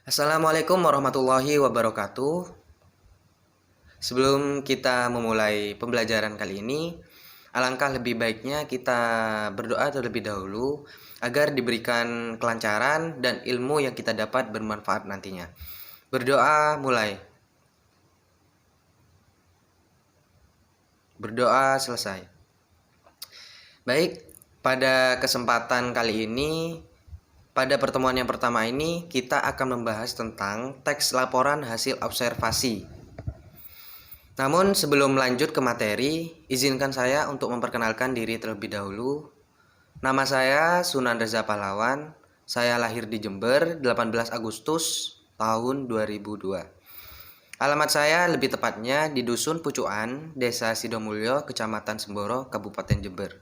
Assalamualaikum warahmatullahi wabarakatuh. Sebelum kita memulai pembelajaran kali ini, alangkah lebih baiknya kita berdoa terlebih dahulu agar diberikan kelancaran dan ilmu yang kita dapat bermanfaat nantinya. Berdoa mulai. Berdoa selesai. Baik, pada kesempatan kali ini, pada pertemuan yang pertama ini, kita akan membahas tentang teks laporan hasil observasi. Namun sebelum lanjut ke materi, izinkan saya untuk memperkenalkan diri terlebih dahulu. Nama saya Sunan Reza Pahlawan. Saya lahir di Jember 18 Agustus tahun 2002. Alamat saya lebih tepatnya di Dusun Pucuan, Desa Sidomulyo, Kecamatan Semboro, Kabupaten Jember.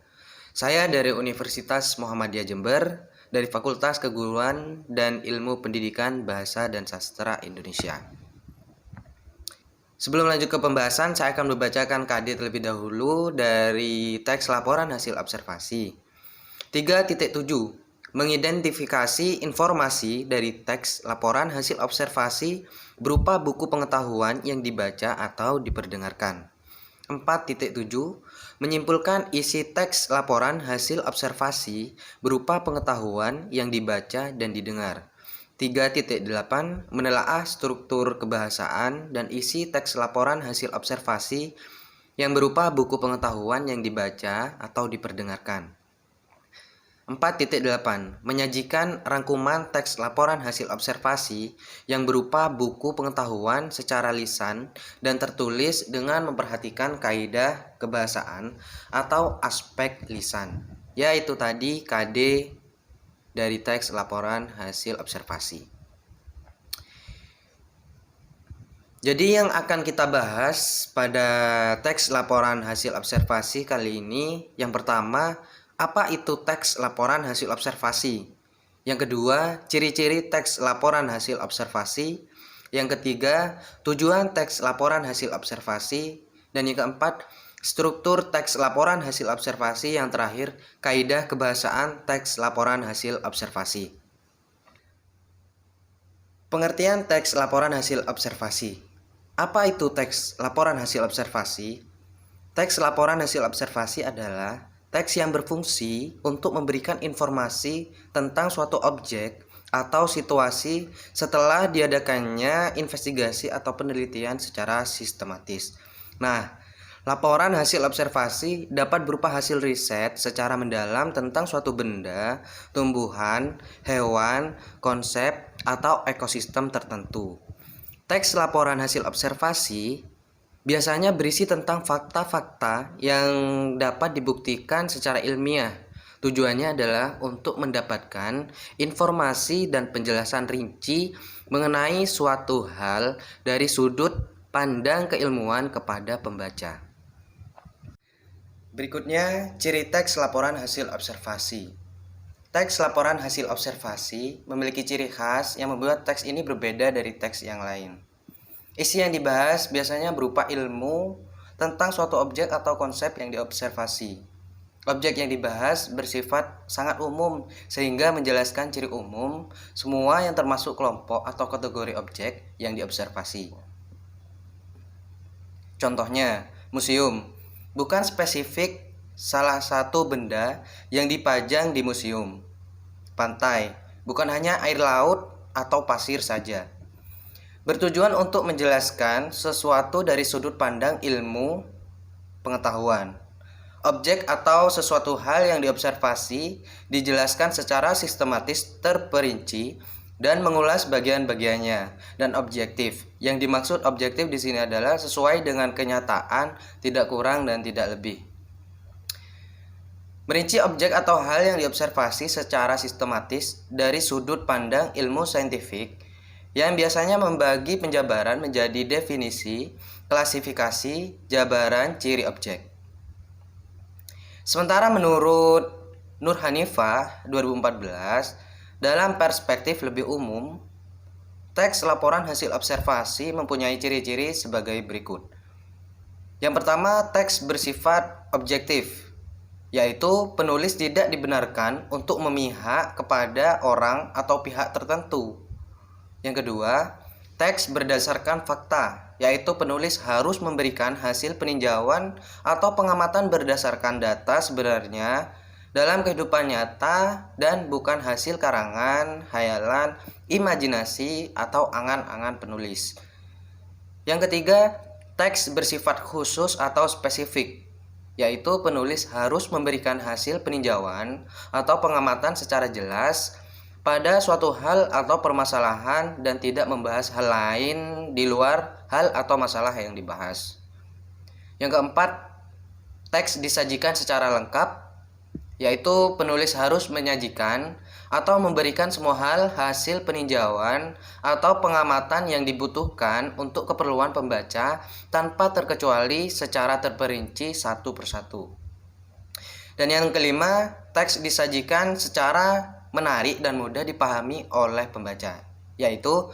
Saya dari Universitas Muhammadiyah Jember, dari Fakultas Keguruan dan Ilmu Pendidikan Bahasa dan Sastra Indonesia. Sebelum lanjut ke pembahasan, saya akan membacakan KD terlebih dahulu dari teks laporan hasil observasi. 3.7. Mengidentifikasi informasi dari teks laporan hasil observasi berupa buku pengetahuan yang dibaca atau diperdengarkan. 4.7. Menyimpulkan isi teks laporan hasil observasi berupa pengetahuan yang dibaca dan didengar. 3.8. Menelaah struktur kebahasaan dan isi teks laporan hasil observasi yang berupa buku pengetahuan yang dibaca atau diperdengarkan. 4.8. Menyajikan rangkuman teks laporan hasil observasi yang berupa buku pengetahuan secara lisan dan tertulis dengan memperhatikan kaidah kebahasaan atau aspek lisan, yaitu tadi KD dari teks laporan hasil observasi. Jadi yang akan kita bahas pada teks laporan hasil observasi kali ini, yang pertama, apa itu teks laporan hasil observasi? Yang kedua, ciri-ciri teks laporan hasil observasi. Yang ketiga, tujuan teks laporan hasil observasi. Dan yang keempat, struktur teks laporan hasil observasi. Yang terakhir, kaidah kebahasaan teks laporan hasil observasi. Pengertian teks laporan hasil observasi. Apa itu teks laporan hasil observasi? Teks laporan hasil observasi adalah teks yang berfungsi untuk memberikan informasi tentang suatu objek atau situasi setelah diadakannya investigasi atau penelitian secara sistematis. Nah, laporan hasil observasi dapat berupa hasil riset secara mendalam tentang suatu benda, tumbuhan, hewan, konsep, atau ekosistem tertentu. Teks laporan hasil observasi biasanya berisi tentang fakta-fakta yang dapat dibuktikan secara ilmiah. Tujuannya adalah untuk mendapatkan informasi dan penjelasan rinci mengenai suatu hal dari sudut pandang keilmuan kepada pembaca. Berikutnya, ciri teks laporan hasil observasi. Teks laporan hasil observasi memiliki ciri khas yang membuat teks ini berbeda dari teks yang lain. Isi yang dibahas biasanya berupa ilmu tentang suatu objek atau konsep yang diobservasi. Objek yang dibahas bersifat sangat umum sehingga menjelaskan ciri umum semua yang termasuk kelompok atau kategori objek yang diobservasi. Contohnya, museum bukan spesifik salah satu benda yang dipajang di museum. Pantai bukan hanya air laut atau pasir saja. Bertujuan untuk menjelaskan sesuatu dari sudut pandang ilmu pengetahuan. Objek atau sesuatu hal yang diobservasi dijelaskan secara sistematis, terperinci, dan mengulas bagian-bagiannya dan objektif. Yang dimaksud objektif di sini adalah sesuai dengan kenyataan, tidak kurang dan tidak lebih. Merinci objek atau hal yang diobservasi secara sistematis dari sudut pandang ilmu saintifik yang biasanya membagi penjabaran menjadi definisi, klasifikasi, jabaran, ciri objek. Sementara menurut Nur Hanifah 2014, dalam perspektif lebih umum, teks laporan hasil observasi mempunyai ciri-ciri sebagai berikut. Yang pertama, teks bersifat objektif, yaitu penulis tidak dibenarkan untuk memihak kepada orang atau pihak tertentu. Yang kedua, teks berdasarkan fakta, yaitu penulis harus memberikan hasil peninjauan atau pengamatan berdasarkan data sebenarnya dalam kehidupan nyata dan bukan hasil karangan, hayalan, imajinasi, atau angan-angan penulis. Yang ketiga, teks bersifat khusus atau spesifik, yaitu penulis harus memberikan hasil peninjauan atau pengamatan secara jelas pada suatu hal atau permasalahan dan tidak membahas hal lain di luar hal atau masalah yang dibahas. Yang keempat, teks disajikan secara lengkap, yaitu penulis harus menyajikan atau memberikan semua hal hasil peninjauan atau pengamatan yang dibutuhkan untuk keperluan pembaca tanpa terkecuali secara terperinci satu persatu. Dan yang kelima, teks disajikan secara menarik dan mudah dipahami oleh pembaca, yaitu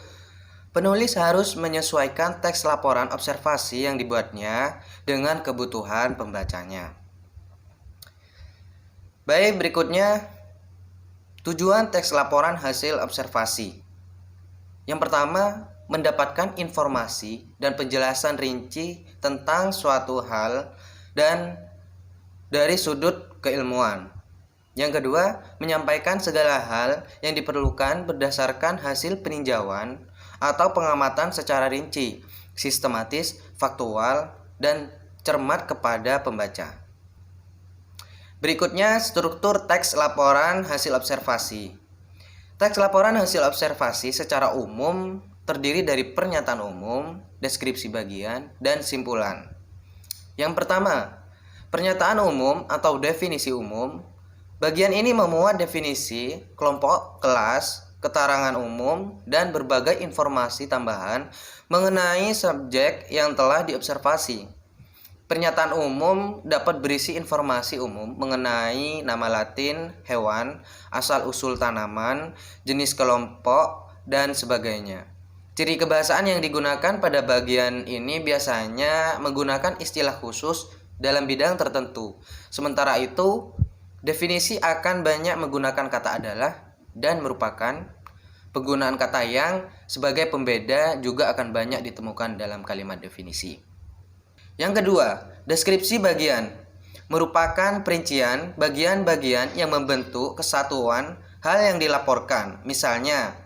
penulis harus menyesuaikan teks laporan observasi yang dibuatnya dengan kebutuhan pembacanya. Baik, berikutnya tujuan teks laporan hasil observasi. Yang pertama, mendapatkan informasi dan penjelasan rinci tentang suatu hal dan dari sudut keilmuan. Yang kedua, menyampaikan segala hal yang diperlukan berdasarkan hasil peninjauan atau pengamatan secara rinci, sistematis, faktual, dan cermat kepada pembaca. Berikutnya, struktur teks laporan hasil observasi. Teks laporan hasil observasi secara umum terdiri dari pernyataan umum, deskripsi bagian, dan simpulan. Yang pertama, pernyataan umum atau definisi umum. Bagian ini memuat definisi, kelompok, kelas, keterangan umum, dan berbagai informasi tambahan mengenai subjek yang telah diobservasi. Pernyataan umum dapat berisi informasi umum mengenai nama Latin, hewan, asal-usul tanaman, jenis kelompok, dan sebagainya. Ciri kebahasaan yang digunakan pada bagian ini biasanya menggunakan istilah khusus dalam bidang tertentu. Sementara itu, definisi akan banyak menggunakan kata adalah dan merupakan. Penggunaan kata yang sebagai pembeda juga akan banyak ditemukan dalam kalimat definisi. Yang kedua, deskripsi bagian merupakan perincian bagian-bagian yang membentuk kesatuan hal yang dilaporkan. Misalnya,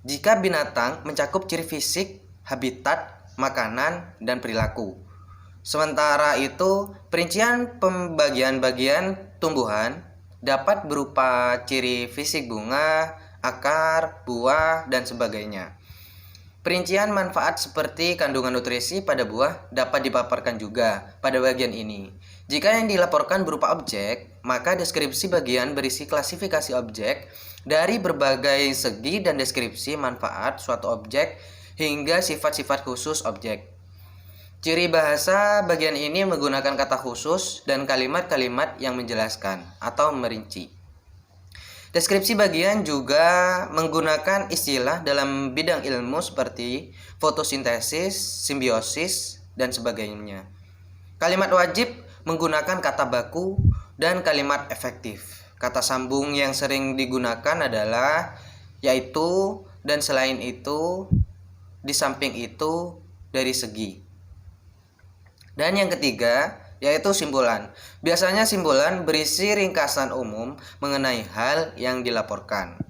jika binatang mencakup ciri fisik, habitat, makanan, dan perilaku. Sementara itu, perincian pembagian-bagian tumbuhan dapat berupa ciri fisik bunga, akar, buah, dan sebagainya. Perincian manfaat seperti kandungan nutrisi pada buah dapat dipaparkan juga pada bagian ini. Jika yang dilaporkan berupa objek, maka deskripsi bagian berisi klasifikasi objek dari berbagai segi dan deskripsi manfaat suatu objek hingga sifat-sifat khusus objek. Ciri bahasa bagian ini menggunakan kata khusus dan kalimat-kalimat yang menjelaskan atau merinci. Deskripsi bagian juga menggunakan istilah dalam bidang ilmu seperti fotosintesis, simbiosis, dan sebagainya. Kalimat wajib menggunakan kata baku dan kalimat efektif. Kata sambung yang sering digunakan adalah yaitu dan selain itu, di samping itu, dari segi. Dan yang ketiga, yaitu simpulan. Biasanya simpulan berisi ringkasan umum mengenai hal yang dilaporkan.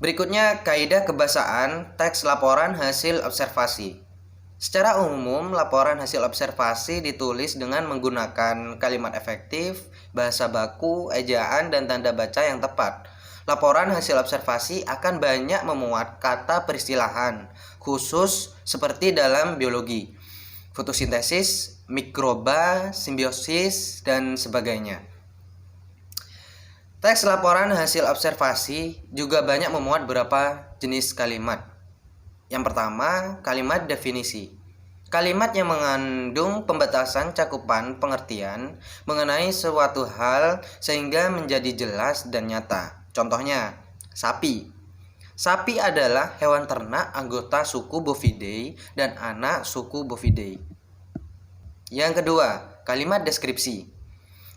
Berikutnya, kaidah kebahasaan teks laporan hasil observasi. Secara umum, laporan hasil observasi ditulis dengan menggunakan kalimat efektif, bahasa baku, ejaan, dan tanda baca yang tepat. Laporan hasil observasi akan banyak memuat kata peristilahan khusus seperti dalam biologi, fotosintesis, mikroba, simbiosis, dan sebagainya. Teks laporan hasil observasi juga banyak memuat beberapa jenis kalimat. Yang pertama, kalimat definisi. Kalimat yang mengandung pembatasan cakupan pengertian mengenai suatu hal sehingga menjadi jelas dan nyata. Contohnya, sapi. Sapi adalah hewan ternak anggota suku Bovidae dan anak suku Bovidae. Yang kedua, kalimat deskripsi.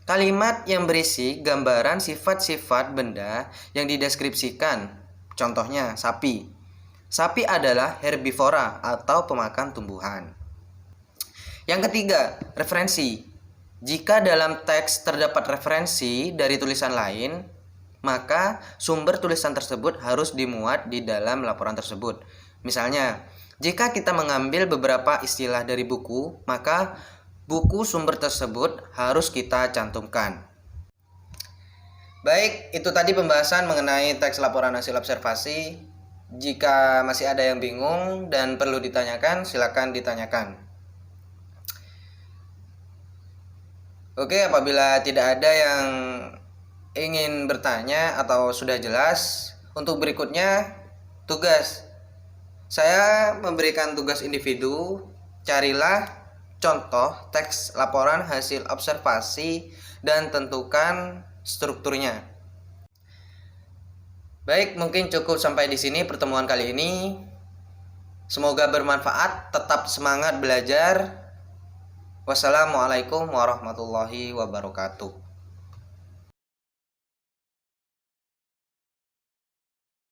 Kalimat yang berisi gambaran sifat-sifat benda yang dideskripsikan. Contohnya sapi. Sapi adalah herbivora atau pemakan tumbuhan. Yang ketiga, referensi. Jika dalam teks terdapat referensi dari tulisan lain, maka sumber tulisan tersebut harus dimuat di dalam laporan tersebut. Misalnya, jika kita mengambil beberapa istilah dari buku, maka buku sumber tersebut harus kita cantumkan. Baik, itu tadi pembahasan mengenai teks laporan hasil observasi. Jika masih ada yang bingung dan perlu ditanyakan, silakan ditanyakan. Oke, apabila tidak ada yang ingin bertanya atau sudah jelas, untuk berikutnya tugas. Saya memberikan tugas individu, carilah contoh teks laporan hasil observasi dan tentukan strukturnya. Baik, mungkin cukup sampai di sini pertemuan kali ini. Semoga bermanfaat, tetap semangat belajar. Wassalamualaikum warahmatullahi wabarakatuh.